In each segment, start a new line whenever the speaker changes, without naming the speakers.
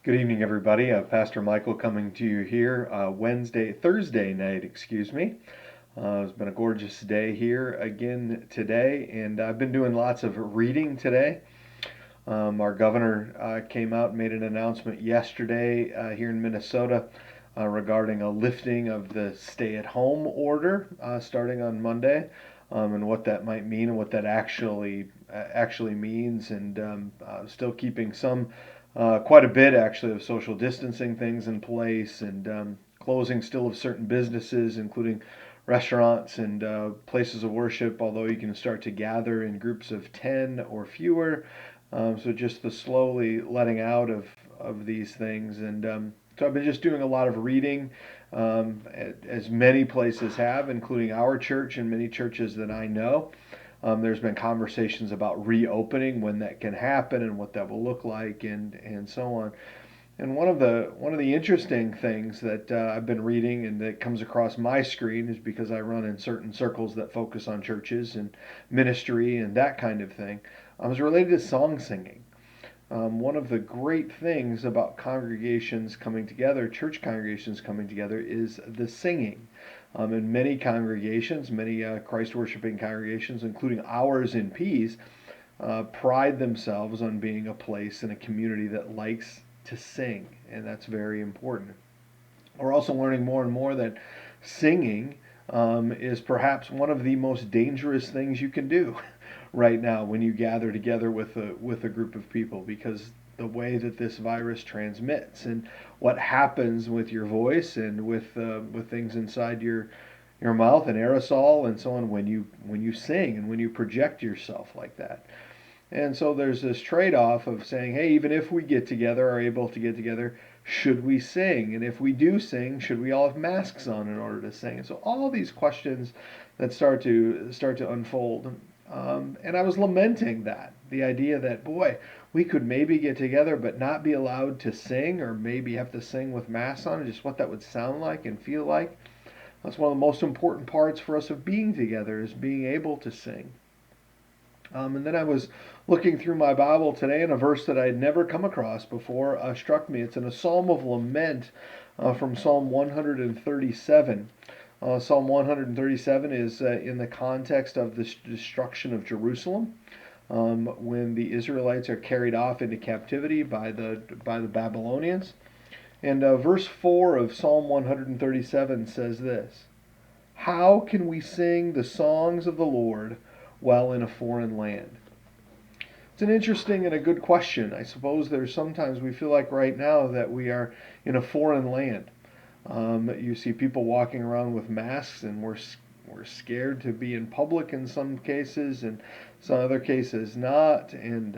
Good evening, everybody. Pastor Michael coming to you here Thursday night, excuse me. It's been a gorgeous day here again today, and I've been doing lots of reading today. Our governor came out and made an announcement yesterday here in Minnesota regarding a lifting of the stay-at-home order starting on Monday, and what that might mean and what that actually means, and still keeping quite a bit actually of social distancing things in place, and closing still of certain businesses, including restaurants and places of worship, although you can start to gather in groups of 10 or fewer. So just the slowly letting out of these things. And so I've been just doing a lot of reading, as many places have, including our church and many churches that I know. There's been conversations about reopening, when that can happen and what that will look like, and so on. And one of the interesting things that I've been reading and that comes across my screen is because I run in certain circles that focus on churches and ministry and that kind of thing. Is related to song singing. One of the great things about congregations coming together, church congregations coming together, is the singing. In many congregations, many Christ worshiping congregations, including ours in Pease, pride themselves on being a place and a community that likes to sing, and that's very important. We're also learning more and more that singing is perhaps one of the most dangerous things you can do right now when you gather together with a group of people, because the way that this virus transmits and what happens with your voice and with things inside your mouth and aerosol and so on when you sing and when you project yourself like that. And so there's this trade-off of saying, hey, even if we get together, are able to get together, should we sing? And if we do sing, should we all have masks on in order to sing? And so all these questions that start to unfold. And I was lamenting that, the idea that, boy, we could maybe get together but not be allowed to sing, or maybe have to sing with masks on, and just what that would sound like and feel like. That's one of the most important parts for us of being together, is being able to sing. And then I was looking through my Bible today, and a verse that I had never come across before struck me. It's in a Psalm of Lament from Psalm 137. Psalm 137 is in the context of the destruction of Jerusalem, when the Israelites are carried off into captivity by the Babylonians. And verse 4 of Psalm 137 says this: How can we sing the songs of the Lord while in a foreign land? It's an interesting and a good question. I suppose there's sometimes we feel like right now that we are in a foreign land. You see people walking around with masks, and we're scared to be in public in some cases, and some other cases not. And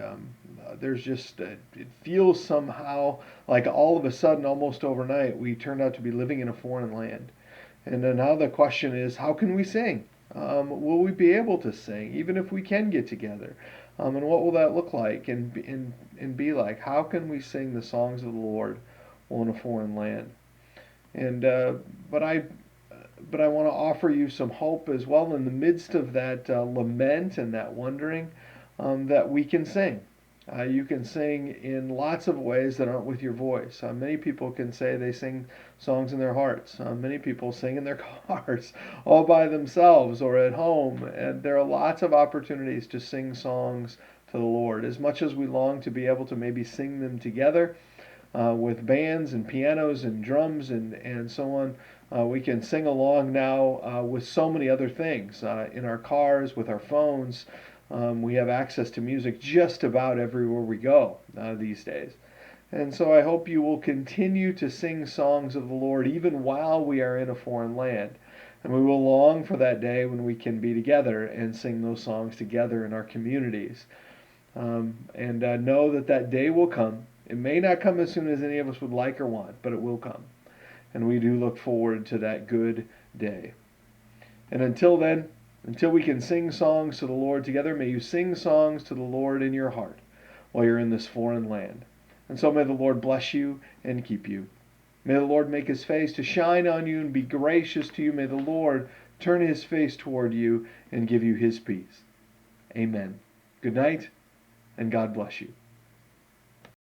there's just it feels somehow like all of a sudden, almost overnight, we turned out to be living in a foreign land. And then now the question is, how can we sing? Will we be able to sing, even if we can get together? And what will that look like and be like? How can we sing the songs of the Lord while in a foreign land? And but I want to offer you some hope as well in the midst of that lament and that wondering, that we can sing. You can sing in lots of ways that aren't with your voice. Many people can say they sing songs in their hearts. Many people sing in their cars all by themselves or at home. And there are lots of opportunities to sing songs to the Lord. As much as we long to be able to maybe sing them together with bands and pianos and drums and so on, we can sing along now with so many other things in our cars, with our phones. We have access to music just about everywhere we go these days. And so I hope you will continue to sing songs of the Lord even while we are in a foreign land. And we will long for that day when we can be together and sing those songs together in our communities. And know that that day will come. It may not come as soon as any of us would like or want, but it will come. And we do look forward to that good day. And until then, until we can sing songs to the Lord together, may you sing songs to the Lord in your heart while you're in this foreign land. And so may the Lord bless you and keep you. May the Lord make his face to shine on you and be gracious to you. May the Lord turn his face toward you and give you his peace. Amen. Good night, and God bless you.